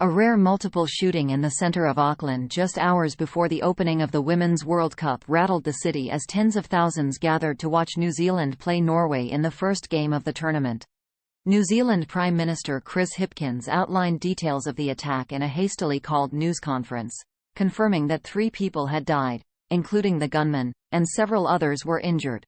A rare multiple shooting in the centre of Auckland just hours before the opening of the Women's World Cup rattled the city as tens of thousands gathered to watch New Zealand play Norway in the first game of the tournament. New Zealand Prime Minister Chris Hipkins outlined details of the attack in a hastily called news conference, confirming that 3 people had died, including the gunman, and several others were injured.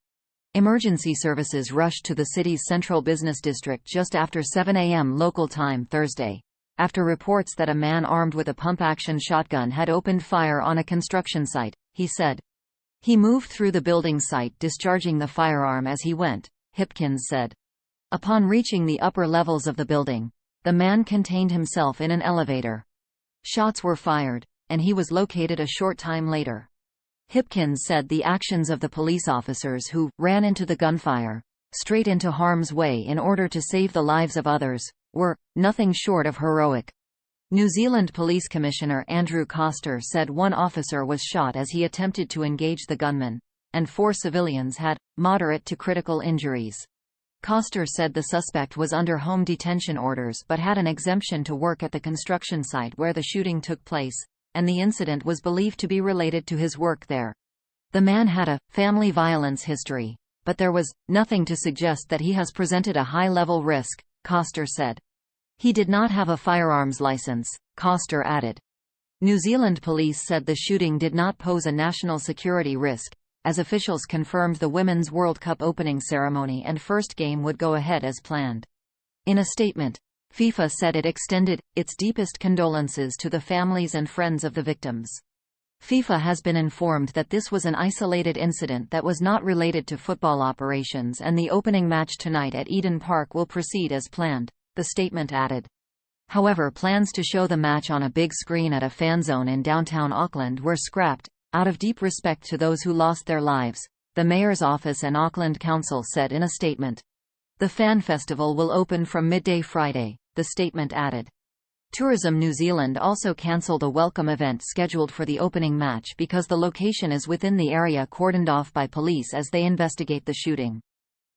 Emergency services rushed to the city's central business district just after 7 a.m. local time Thursday, after reports that a man armed with a pump-action shotgun had opened fire on a construction site, he said. He moved through the building site discharging the firearm as he went, Hipkins said. Upon reaching the upper levels of the building, the man contained himself in an elevator. Shots were fired, and he was located a short time later. Hipkins said the actions of the police officers who ran into the gunfire, straight into harm's way in order to save the lives of others, were nothing short of heroic. New Zealand Police Commissioner Andrew Coster said 1 officer was shot as he attempted to engage the gunman, and 4 civilians had moderate to critical injuries. Coster said the suspect was under home detention orders but had an exemption to work at the construction site where the shooting took place, and the incident was believed to be related to his work there. The man had a family violence history, but there was nothing to suggest that he has presented a high-level risk, Coster said. He did not have a firearms license, Coster added. New Zealand police said the shooting did not pose a national security risk, as officials confirmed the Women's World Cup opening ceremony and first game would go ahead as planned. In a statement, FIFA said it extended its deepest condolences to the families and friends of the victims. FIFA has been informed that this was an isolated incident that was not related to football operations and the opening match tonight at Eden Park will proceed as planned, the statement added. However, plans to show the match on a big screen at a fan zone in downtown Auckland were scrapped, out of deep respect to those who lost their lives, the Mayor's office and Auckland Council said in a statement. The fan festival will open from midday Friday, the statement added. Tourism New Zealand also cancelled a welcome event scheduled for the opening match because the location is within the area cordoned off by police as they investigate the shooting.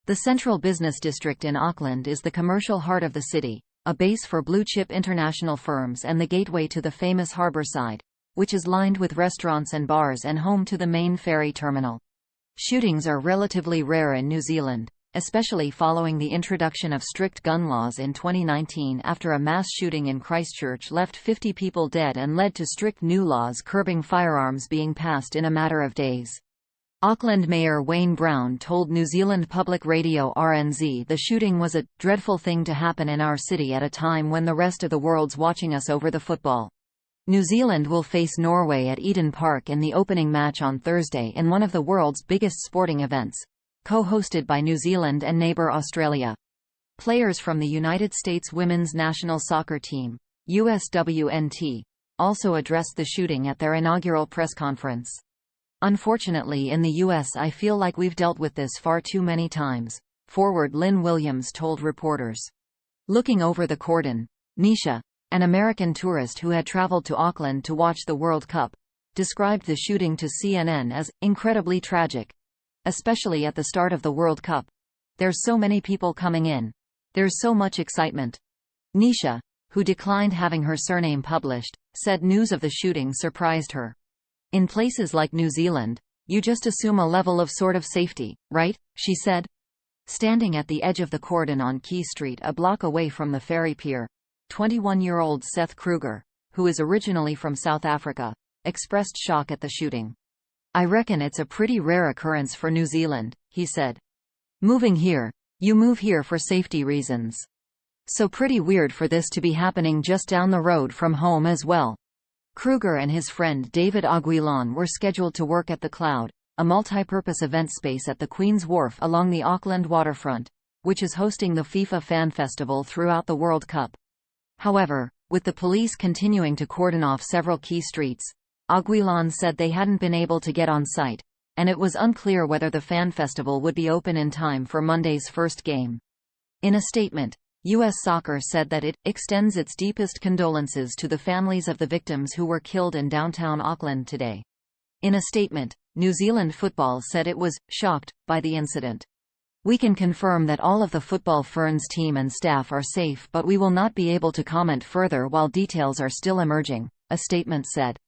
The central business district in Auckland is the commercial heart of the city, a base for blue-chip international firms and the gateway to the famous harbour side, which is lined with restaurants and bars and home to the main ferry terminal. Shootings are relatively rare in New Zealand, especially following the introduction of strict gun laws in 2019 after a mass shooting in Christchurch left 50 people dead and led to strict new laws curbing firearms being passed in a matter of days. Auckland Mayor Wayne Brown told New Zealand Public Radio RNZ the shooting was a dreadful thing to happen in our city at a time when the rest of the world's watching us over the football. New Zealand will face Norway at Eden Park in the opening match on Thursday in one of the world's biggest sporting events, co-hosted by New Zealand and neighbour Australia. Players from the United States women's national soccer team, USWNT, also addressed the shooting at their inaugural press conference. Unfortunately in the US I feel like we've dealt with this far too many times, forward Lynn Williams told reporters. Looking over the cordon, Nisha, an American tourist who had traveled to Auckland to watch the World Cup, described the shooting to CNN as incredibly tragic. Especially at the start of the World Cup. There's so many people coming in. There's so much excitement. Nisha, who declined having her surname published, said news of the shooting surprised her. In places like New Zealand, you just assume a level of sort of safety, right? She said. Standing at the edge of the cordon on Quay Street a block away from the ferry pier, 21-year-old Seth Kruger, who is originally from South Africa, expressed shock at the shooting. I reckon it's a pretty rare occurrence for New Zealand, he said. Moving here, you move here for safety reasons. So pretty weird for this to be happening just down the road from home as well. Kruger and his friend David Aguilon were scheduled to work at the Cloud, a multi-purpose event space at the Queen's Wharf along the Auckland waterfront, which is hosting the FIFA Fan Festival throughout the World Cup. However, with the police continuing to cordon off several key streets, Aguilon said they hadn't been able to get on site, and it was unclear whether the fan festival would be open in time for Monday's first game. In a statement, U.S. Soccer said that it extends its deepest condolences to the families of the victims who were killed in downtown Auckland today. In a statement, New Zealand Football said it was shocked by the incident. "We can confirm that all of the Football Ferns team and staff are safe, but we will not be able to comment further while details are still emerging," a statement said.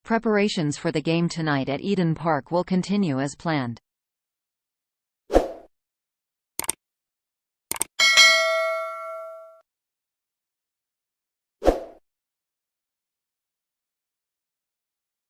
Preparations for the game tonight at Eden Park will continue as planned.